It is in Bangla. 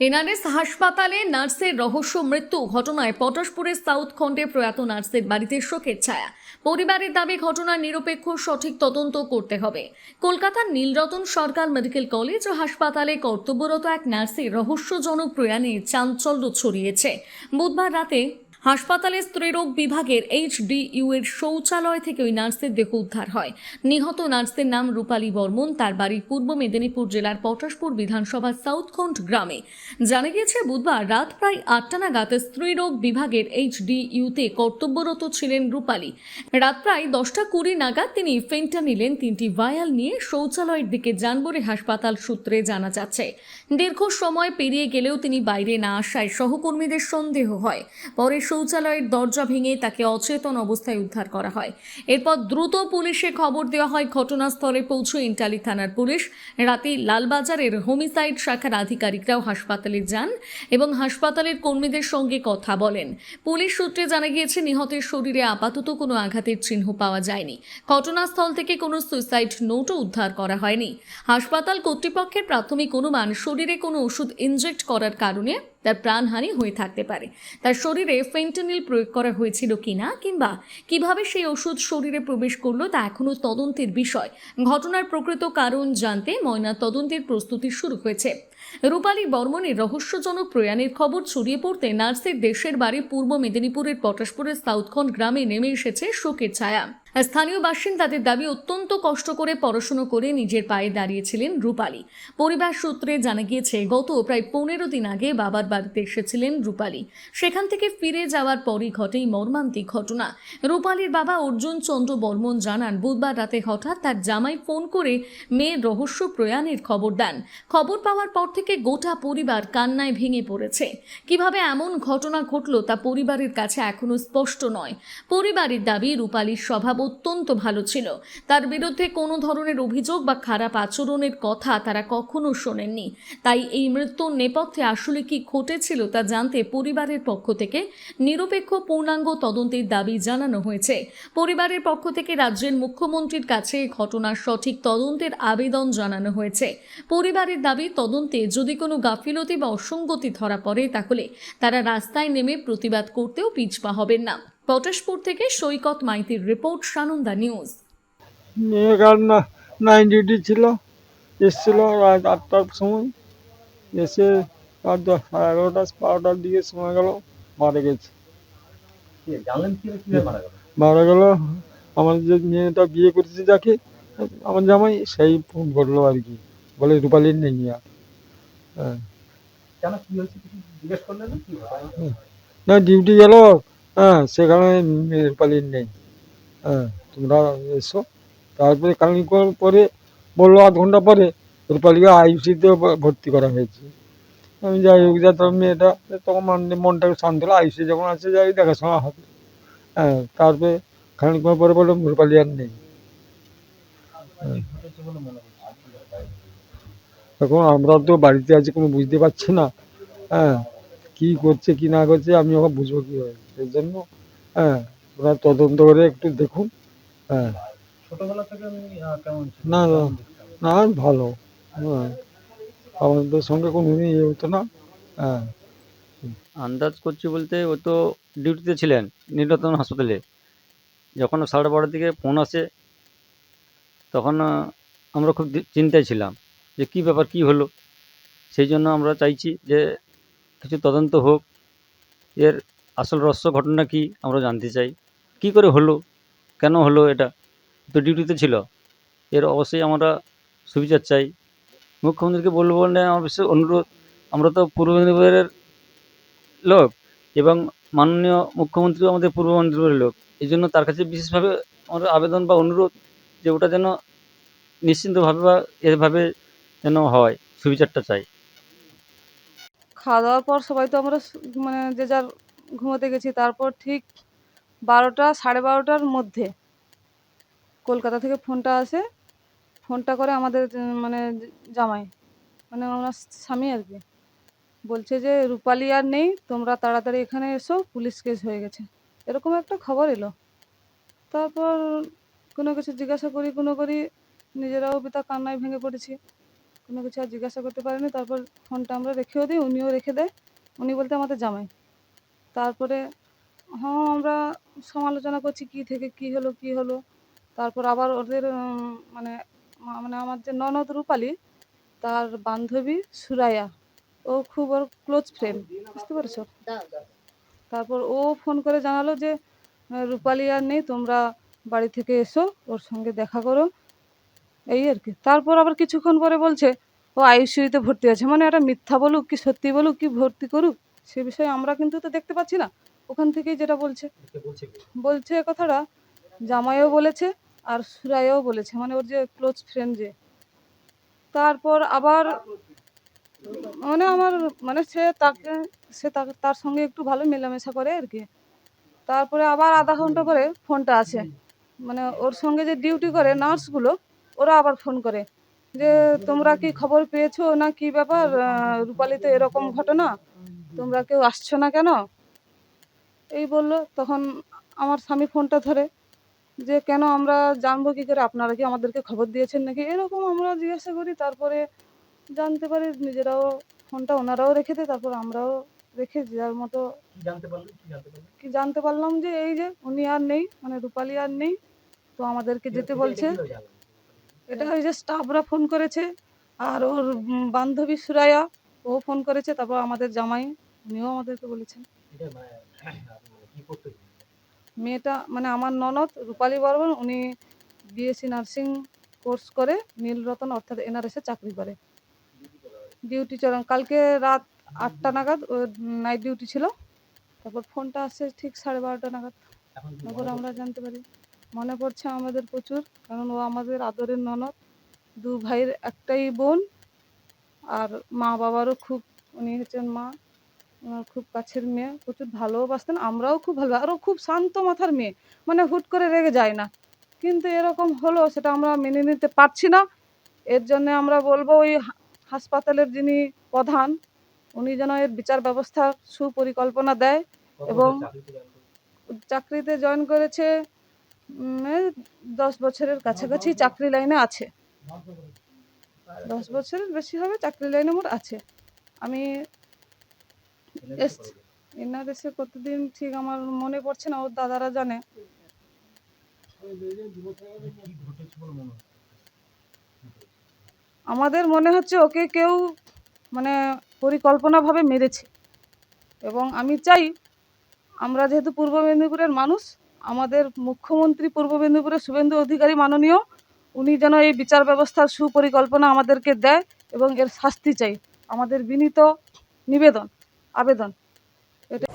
এনআরএস হাসপাতালে নার্সের রহস্য মৃত্যু ঘটনায় পটাশপুরের সাউথ খণ্ডে প্রয়াত নার্সের বাড়িতে শোকের ছায়া। পরিবারের দাবি ঘটনার নিরপেক্ষ সঠিক তদন্ত করতে হবে। কলকাতার নীলরতন সরকার মেডিকেল কলেজ ও হাসপাতালে কর্তব্যরত এক নার্সের রহস্যজনক প্রয়াণে চাঞ্চল্য ছড়িয়েছে। বুধবার রাতে হাসপাতালের স্ত্রীরোগ বিভাগের HDU এর শৌচালয় থেকে ওই নার্সের দেহ উদ্ধার হয়। নিহত নার্সের নাম রূপালী বর্মন। তার বাড়ি পূর্ব মেদিনীপুর জেলার পটাশপুর বিধানসভার সাউথখন্ড গ্রামে। জানা গিয়েছে বুধবার রাত প্রায় 8টা নাগাদ স্ত্রীরোগ বিভাগের HDU তে কর্তব্যরত ছিলেন রূপালী। রাত প্রায় 10টা 20 নাগাদ তিনি ফেন্টানিলের 3টি ভায়াল নিয়ে শৌচালয়ের দিকে যান বলে হাসপাতাল সূত্রে জানা যাচ্ছে। দীর্ঘ সময় পেরিয়ে গেলেও তিনি বাইরে না আসায় সহকর্মীদের সন্দেহ হয়। পরে শৌচালয়ের দরজা ভেঙে তাকে অচেতন অবস্থায় উদ্ধার করা হয়। এরপর দ্রুত পুলিশে খবর দেওয়া হয়। ঘটনাস্থলে পৌঁছে ইন্টালি থানার পুলিশ। রাতে লালবাজারের হোমিসাইড শাখার আধিকারিকরাও হাসপাতালে যান এবং হাসপাতালের কর্মীদের সঙ্গে কথা বলেন। পুলিশ সূত্রে জানা গিয়েছে নিহতের শরীরে আপাতত কোনো আঘাতের চিহ্ন পাওয়া যায়নি। ঘটনাস্থল থেকে কোনো সুইসাইড নোটও উদ্ধার করা হয়নি। হাসপাতাল কর্তৃপক্ষের প্রাথমিক অনুমান শরীরে কোনো ওষুধ ইনজেক্ট করার কারণে তার প্রাণহানি হয়ে থাকতে পারে। তার শরীরে ফেন্টানিল প্রয়োগ করা হয়েছিল কিনা কিংবা কিভাবে সেই ওষুধ শরীরে প্রবেশ করলো তা এখনো তদন্তের বিষয়। ঘটনার প্রকৃত কারণ জানতে ময়না তদন্তের প্রস্তুতি শুরু হয়েছে। রূপালী বর্মনের রহস্যজনক প্রয়াণের খবর ছড়িয়ে পড়তে নার্সের দেশের বাড়ি পূর্ব মেদিনীপুরের পটাশপুরের সাউথখন্ড গ্রামে নেমে এসেছে শোকের ছায়া। স্থানীয় বাসিন্দাদের দাবি অত্যন্ত কষ্ট করে পড়াশোনা করে নিজের পায়ে দাঁড়িয়েছিলেন রূপালী। পরিবার সূত্রে জানা গিয়েছে গত প্রায় 15 দিন আগে বাবার বাড়িতে এসেছিলেন রূপালী। সেখান থেকে ফিরে যাওয়ার পরই ঘটে মর্মান্তিক ঘটনা। রূপালীর বাবা অর্জুন চন্দ্র বর্মন জানান বুধবার রাতে হঠাৎ তার জামাই ফোন করে মেয়ের রহস্য প্রয়াণের খবর দেন। খবর পাওয়ার পর থেকে গোটা পরিবার কান্নায় ভেঙে পড়েছে। কিভাবে এমন ঘটনা ঘটলো তা পরিবারের কাছে এখনো স্পষ্ট নয়। পরিবারের দাবি রূপালীর স্বভাব অত্যন্ত ভালো ছিল। তার বিরুদ্ধে কোনো ধরনের অভিযোগ বা খারাপ আচরণের কথা তারা কখনো শোনেননি। তাই এই মৃত্যুর নেপথ্যে আসলে কি ঘটেছিল তা জানতে পরিবারের পক্ষ থেকে নিরপেক্ষ পূর্ণাঙ্গ তদন্তের দাবি জানানো হয়েছে। পরিবারের পক্ষ থেকে রাজ্যের মুখ্যমন্ত্রীর কাছে ঘটনার সঠিক তদন্তের আবেদন জানানো হয়েছে। পরিবারের দাবি তদন্তে যদি কোনো গাফিলতি বা অসঙ্গতি ধরা পড়ে তাহলে তারা রাস্তায় নেমে প্রতিবাদ করতেও পিছপা হবেন না। পটাশপুর থেকে সৈকত মাইতির রিপোর্ট, সানন্দা নিউজ। মেয়ের না নাইট ডিউটি ছিল, এসেছিল রাত 8টার সময়। এসে রাত 11:30-12টার দিকে সময় গেল মারা গেছে। মারা গেল আমার যে মেয়েটা বিয়ে করেছে যাকে, আমার জামাই, সেই ফোন করলো আর কি, বলে রূপালীর নেই আর। হ্যাঁ। না ডিউটি গেল, হ্যাঁ, সেখানে রূপালীর নেই। হ্যাঁ, তোমরা এসো। তারপরে খানিকক্ষণ পরে বললো, আধ ঘন্টা পরে রূপালীকে আইসিউতে ভর্তি করা হয়েছে। আমি যাই হোক, যা তোর মেয়েটা তখন মনটাকে শান্ত হলো, আইসি যখন আছে যাই দেখাশোনা হবে। হ্যাঁ, তারপরে খানিকক্ষণ পরে বললো রূপালী আর নেই। হ্যাঁ। এখন আমরা তো বাড়িতে আছি, কোনো বুঝতে পারছি না। হ্যাঁ, কি করছে কি না করছে আমি ওকে বুঝবো কীভাবে? সেই জন্য হ্যাঁ, ওরা তদন্ত করে একটু দেখুন। হ্যাঁ। না না না, ভালো। হ্যাঁ, আমাদের সঙ্গে কোনো ইয়ে হতো না। হ্যাঁ। আন্দাজ করছি বলতে, ও তো ডিউটিতে ছিলেন নীলরতন হাসপাতালে। যখন 12:30 দিকে ফোন আসে তখন আমরা খুব চিন্তায় ছিলাম যে কী ব্যাপার, কী হলো। সেই জন্য আমরা চাইছি যে কিছু তদন্ত হোক, এর আসল রহস্য ঘটনা কী আমরা জানতে চাই। কী করে হলো, কেন হলো, এটা তো ডিউটিতে ছিল, এর অবশ্যই আমরা সুবিচার চাই। মুখ্যমন্ত্রীকে বলবো বলে আমার বিশেষ অনুরোধ। আমরা তো পূর্ব মেদিনীপুরের লোক এবং মাননীয় মুখ্যমন্ত্রীও আমাদের পূর্ব মেদিনীপুরের লোক। এই জন্য তার কাছে বিশেষভাবে আমাদের আবেদন বা অনুরোধ যে ওটা যেন নিশ্চিন্তভাবে বা এভাবে যেন হয়, সুবিচারটা চাই। খাওয়া দাওয়ার পর সবাই তো আমরা মানে যে যার ঘুমোতে গেছি। তারপর ঠিক 12টা 12:30টার মধ্যে কলকাতা থেকে ফোনটা আসে। ফোনটা করে আমাদের মানে জামাই, মানে আমার স্বামী আর কি, বলছে যে রূপালী আর নেই, তোমরা তাড়াতাড়ি এখানে এসো, পুলিশ কেস হয়ে গেছে, এরকম একটা খবর এলো। তারপর কোনো কিছু জিজ্ঞাসা করি নিজেরাও পিতা কান্নায় ভেঙে পড়েছি। কোনো কিছু আর জিজ্ঞাসা করতে পারিনি। তারপর ফোনটা আমরা রেখেও দিই, উনিও রেখে দেয়। উনি বলতে আমাদের জামাই। তারপরে আমরা সমালোচনা করছি কী থেকে কী হলো। তারপর আবার ওদের মানে আমার যে ননদ রূপালী, তার বান্ধবী সুরাইয়া, ও খুব ওর ক্লোজ ফ্রেন্ড, বুঝতে পেরেছো? তারপর ও ফোন করে জানালো যে রূপালী আর নেই, তোমরা বাড়ি থেকে এসো, ওর সঙ্গে দেখা করো, এই আর কি। তারপর আবার কিছুক্ষণ পরে বলছে ও আইসিইউতে ভর্তি আছে। মানে এটা মিথ্যা বলুক কি সত্যি বলুক কি ভর্তি করুক সে বিষয়ে আমরা কিন্তু তো দেখতে পাচ্ছি না। ওখান থেকেই যেটা বলছে এ কথাটা জামাইও বলেছে আর সুরাইয়াও বলেছে, মানে ওর যে ক্লোজ ফ্রেন্ড যে। তারপর আবার মানে আমার মানে তার সঙ্গে একটু ভালো মেলামেশা করে আর কি। তারপরে আবার আধা ঘন্টা পরে ফোনটা আসে, মানে ওর সঙ্গে যে ডিউটি করে নার্সগুলো, ওরা আবার ফোন করে যে তোমরা কি খবর পেয়েছো না কি ব্যাপার, রূপালীতে এরকম ঘটনা, তোমরা কেউ আসছো না কেন, এই বললো। তখন আমার স্বামী ফোনটা ধরে যে কেন, আমরা জানবো কি করে, আপনারা কি আমাদেরকে খবর দিয়েছেন নাকি, এরকম আমরা জিজ্ঞাসা করি। তারপরে জানতে পারি নিজেরাও, ফোনটা ওনারাও রেখে দেয়, তারপর আমরাও রেখে যার মতো কি জানতে পারলাম যে এই যে উনি আর নেই, মানে রূপালী আর নেই, তো আমাদেরকে যেতে বলছে। এটা ওই যে স্টাফরা ফোন করেছে, আর ওর বান্ধবী সুরাইয়া ও ফোন করেছে, তারপর আমাদের জামাই উনিও আমাদেরকে বলেছেন। মেয়েটা মানে আমার ননদ রূপালী বর্মন, উনি বিএসসি নার্সিং কোর্স করে নীলরতন অর্থাৎ এনআরএসে চাকরি করে। ডিউটি চলেন কালকে রাত 8টা নাগাদ ওর নাইট ডিউটি ছিল। তারপর ফোনটা আসছে ঠিক 12:30 নাগাদ। তারপর আমরা জানতে পারি। মনে পড়ছে আমাদের প্রচুর, কারণ ও আমাদের আদরের ননদ, 2 ভাইয়ের একটাই বোন, আর মা বাবারও খুব, উনি হচ্ছেন মা, ওনার খুব কাছের মেয়ে, প্রচুর ভালোবাসতেন, আমরাও খুব ভালো। আর ও খুব শান্ত মাথার মেয়ে, মানে হুট করে রেগে যায় না। কিন্তু এরকম হলো সেটা আমরা মেনে নিতে পারছি না। এর জন্য আমরা বলবো ওই হাসপাতালের যিনি প্রধান, উনি যেন এর বিচার ব্যবস্থার সুপরিকল্পনা দেয়। এবং চাকরিতে জয়েন করেছে 10 বছরের কাছাকাছি চাকরি লাইনে আছে, 10 বছরের বেশি হবে চাকরি লাইনে মোট আছে। আমি এসছি এনআরএসে কতদিন ঠিক আমার মনে পড়ছে না, ওর দাদারা জানে। আমাদের মনে হচ্ছে ওকে কেউ মানে পরিকল্পনাভাবে মেরেছে। এবং আমি চাই, আমরা যেহেতু পূর্ব মেদিনীপুরের মানুষ, আমাদের মুখ্যমন্ত্রী পূর্ব মেদিনীপুরের শুভেন্দু অধিকারী মাননীয়, উনি যেন এই বিচার ব্যবস্থার সুপরিকল্পনা আমাদেরকে দেয় এবং এর শাস্তি চাই, আমাদের বিনীত নিবেদন আবেদন এটা।